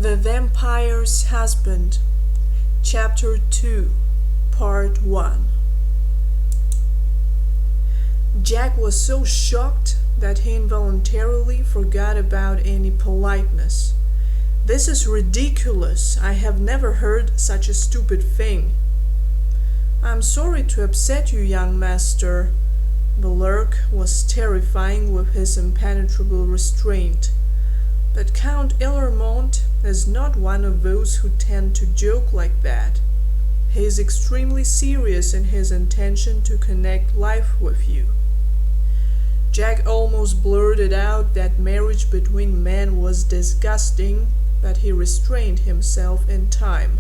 The Vampire's Husband, Chapter 2, Part 1. Jack was so shocked that he involuntarily forgot about any politeness. "This is ridiculous. I have never heard such a stupid thing." "I'm sorry to upset you, young master." Belurk was terrifying with his impenetrable restraint. But Count Illermont is not one of those who tend to joke like that. He is extremely serious in his intention to connect life with you. Jack almost blurted out that marriage between men was disgusting, but he restrained himself in time.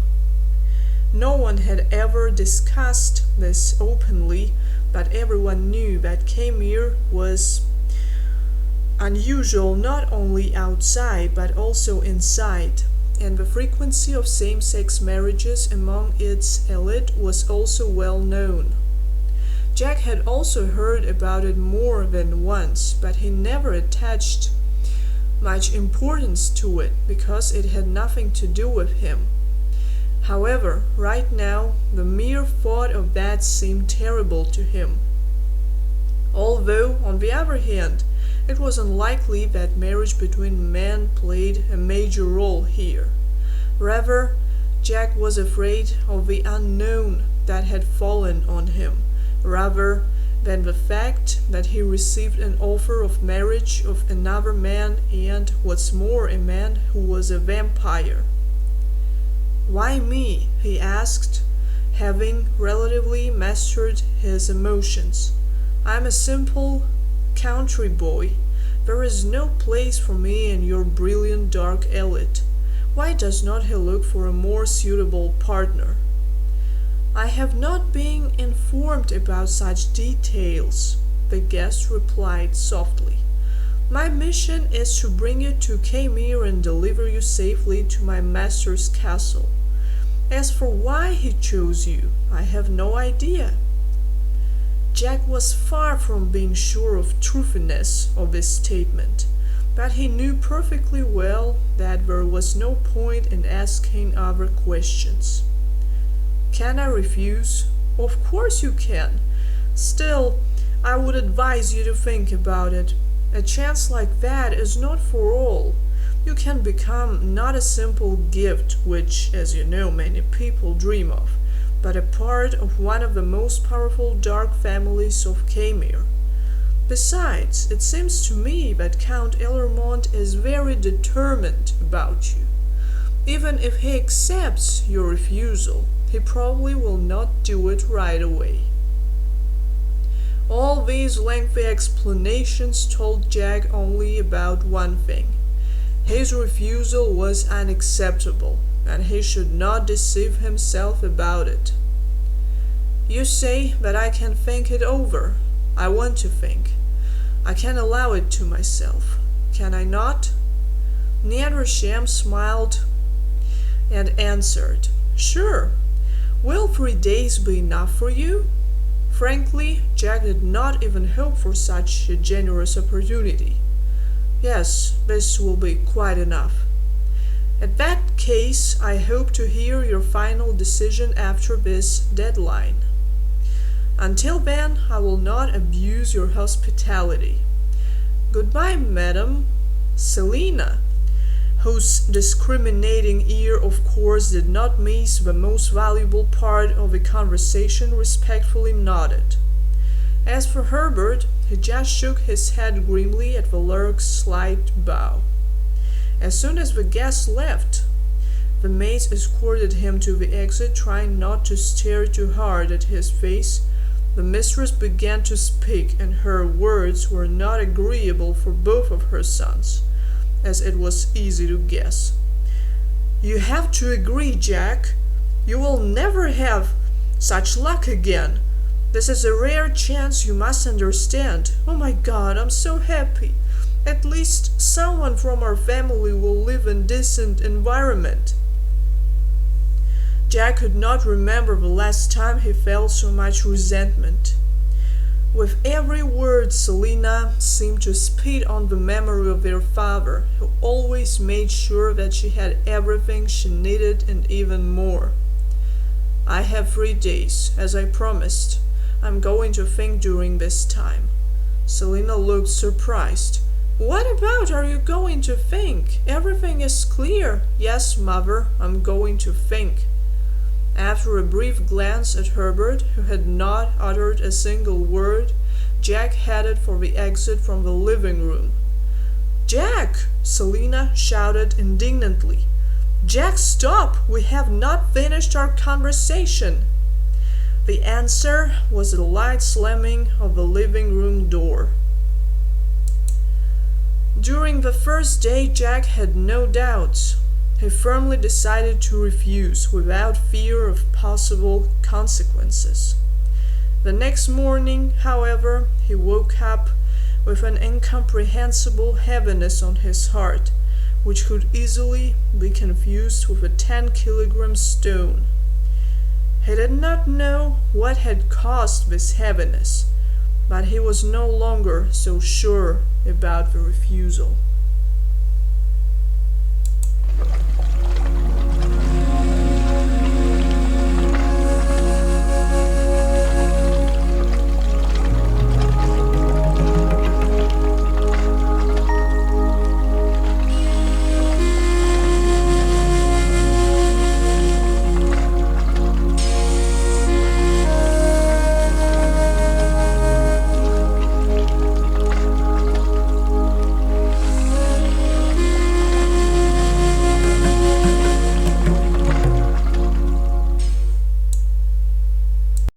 No one had ever discussed this openly, but everyone knew that Kmir was unusual not only outside but also inside, and the frequency of same-sex marriages among its elite was also well known. Jack had also heard about it more than once, but he never attached much importance to it because it had nothing to do with him. However, right now, the mere thought of that seemed terrible to him. Although, on the other hand, it was unlikely that marriage between men played a major role here. Rather, Jack was afraid of the unknown that had fallen on him, rather than the fact that he received an offer of marriage of another man, and, what's more, a man who was a vampire. "Why me?" he asked, having relatively mastered his emotions. "I'm a simple country boy. There is no place for me in your brilliant dark elite. Why does not he look for a more suitable partner?" "I have not been informed about such details," the guest replied softly. "My mission is to bring you to Kmir and deliver you safely to my master's castle. As for why he chose you, I have no idea." Jack was far from being sure of truthiness of this statement, but he knew perfectly well that there was no point in asking other questions. "Can I refuse?" "Of course you can. Still, I would advise you to think about it. A chance like that is not for all. You can become not a simple gift, which, as you know, many people dream of, but a part of one of the most powerful dark families of Kmir. Besides, it seems to me that Count Illermont is very determined about you. Even if he accepts your refusal, he probably will not do it right away." All these lengthy explanations told Jack only about one thing. His refusal was unacceptable, and he should not deceive himself about it. "You say that I can think it over. I want to think. I can allow it to myself. Can I not?" Niandersham smiled and answered, "Sure. Will 3 days be enough for you?" Frankly, Jack did not even hope for such a generous opportunity. "Yes, this will be quite enough." "In that case, I hope to hear your final decision after this deadline. Until then, I will not abuse your hospitality. Goodbye, madam." Selina, whose discriminating ear of course did not miss the most valuable part of the conversation, respectfully nodded. As for Herbert, he just shook his head grimly at Belurk's slight bow. As soon as the guest left, the maids escorted him to the exit, trying not to stare too hard at his face. The mistress began to speak, and her words were not agreeable for both of her sons, as it was easy to guess. "You have to agree, Jack. You will never have such luck again. This is a rare chance, you must understand. Oh my God, I'm so happy. At least someone from our family will live in decent environment." Jack could not remember the last time he felt so much resentment. With every word, Selina seemed to spit on the memory of their father, who always always made sure that she had everything she needed and even more. "I have 3 days, as I promised. I'm going to think during this time." Selina looked surprised. "What about are you going to think? Everything is clear." "Yes, mother, I'm going to think." After a brief glance at Herbert, who had not uttered a single word, Jack headed for the exit from the living room. "Jack!" Selina shouted indignantly. "Jack, stop! We have not finished our conversation." The answer was the light slamming of the living room door. During the first day, Jack had no doubts. He firmly decided to refuse without fear of possible consequences. The next morning, however, he woke up with an incomprehensible heaviness on his heart, which could easily be confused with a 10-kilogram stone. He did not know what had caused this heaviness, but he was no longer so sure about the refusal.